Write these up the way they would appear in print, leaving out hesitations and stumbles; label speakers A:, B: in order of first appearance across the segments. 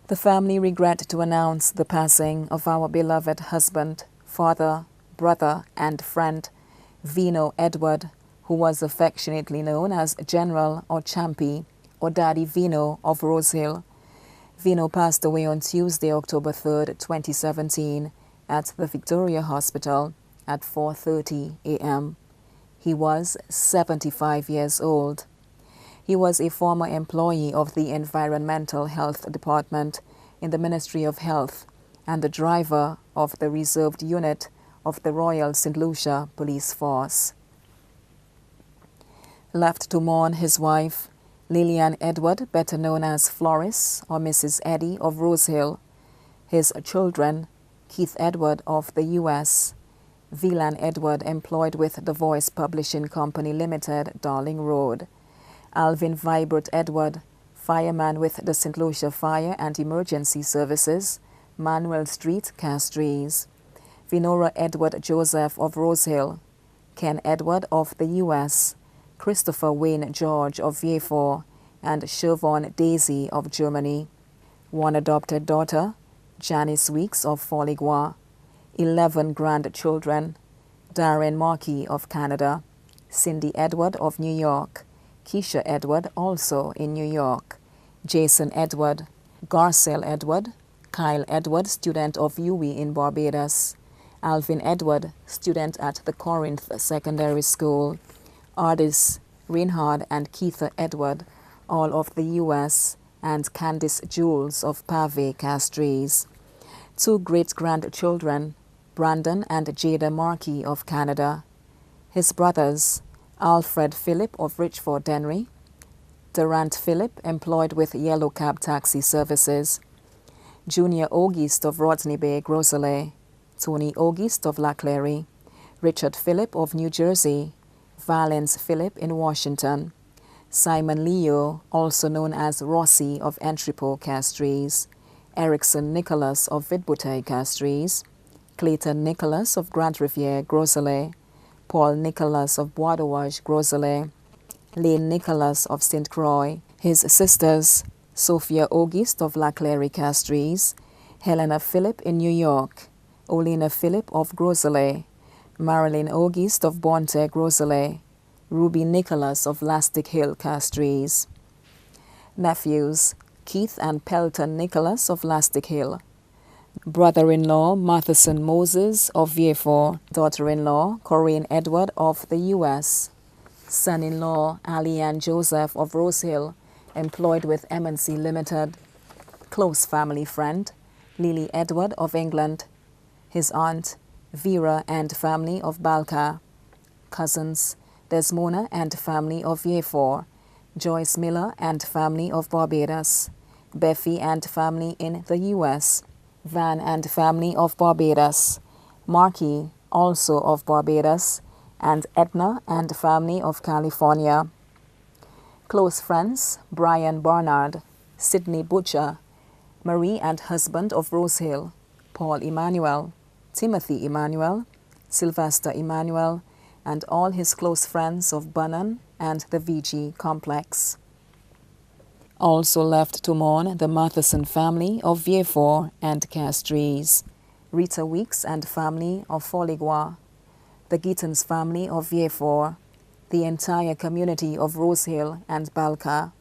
A: The family regret to announce the passing of our beloved husband, father, brother, and friend, Veno Edward, who was affectionately known as General or Champy or Daddy Veno of Rosehill. Veno passed away on Tuesday, October 3rd, 2017, at the Victoria Hospital at 4:30 a.m. He was 75 years old. He was a former employee of the Environmental Health Department in the Ministry of Health and the driver of the reserved unit of the Royal St. Lucia Police Force. Left to mourn his wife, Lillian Edward, better known as Floris or Mrs. Eddy of Rosehill, his children, Keith Edward of the U.S., Velan Edward, employed with the Voice Publishing Company Limited, Darling Road, Alvin Vibert Edward, fireman with the St. Lucia Fire and Emergency Services, Manuel Street, Castries, Venora Edward Joseph of Rosehill, Ken Edward of the U.S., Christopher Wayne George of Vieux, and Siobhan Daisy of Germany. One adopted daughter, Janice Weeks of Foligua, 11 grandchildren, Darren Markey of Canada, Cindy Edward of New York, Keisha Edward, also in New York, Jason Edward, Garcelle Edward, Kyle Edward, student of UWI in Barbados, Alvin Edward, student at the Corinth Secondary School, Ardis Reinhard and Keitha Edward, all of the U.S., and Candice Jules of Pave, Castries. 2 great-grandchildren, Brandon and Jada Markey of Canada. His brothers, Alfred Phillip of Richford Dennery, Durant Phillip, employed with Yellow Cab Taxi Services, Junior Auguste of Rodney Bay, Groselet, Tony Auguste of Laclery, Richard Phillip of New Jersey, Valence Phillip in Washington, Simon Leo, also known as Rossi of Entrepot, Castries, Erickson Nicholas of Vidbouteille, Castries, Clayton Nicholas of Grand Riviere, Groselet, Paul Nicholas of Bois d'Ouage, Groselet, Lane Nicholas of St. Croix, his sisters, Sophia Auguste of Laclery, Castries, Helena Phillip in New York, Olena Phillip of Groselet, Marilyn Auguste of Bonte, Groselet, Ruby Nicholas of Lastic Hill, Castries. Nephews, Keith and Pelton Nicholas of Lastic Hill. Brother-in-law, Matheson Moses of Vieux, daughter-in-law, Corinne Edward of the U.S., son-in-law, Alianne Joseph of Rosehill, employed with M&C Limited, close family friend, Lily Edward of England, his aunt, Vera and family of Balka, cousins, Desmona and family of Vieux, Joyce Miller and family of Barbados, Beffy and family in the U.S., Van and family of Barbados, Markey, also of Barbados, and Edna and family of California. Close friends, Brian Barnard, Sidney Butcher, Marie and husband of Rosehill, Paul Emmanuel, Timothy Emmanuel, Sylvester Emmanuel, and all his close friends of Bunnan and the VG complex. Also left to mourn the Matheson family of Vieux and Castries, Rita Weeks and family of Foligua, the Gittins family of Vieux, the entire community of Rosehill and Balka.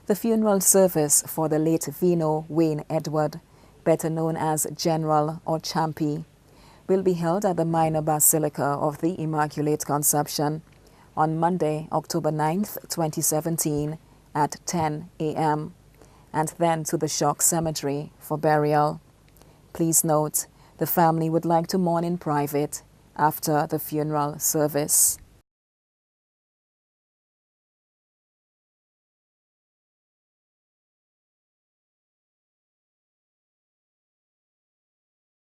A: The funeral service for the late Veno Wayne Edward, better known as General or Champy, will be held at the Minor Basilica of the Immaculate Conception on Monday, October 9th, 2017, at 10 a.m., and then to the Shock Cemetery for burial. Please note, the family would like to mourn in private after the funeral service.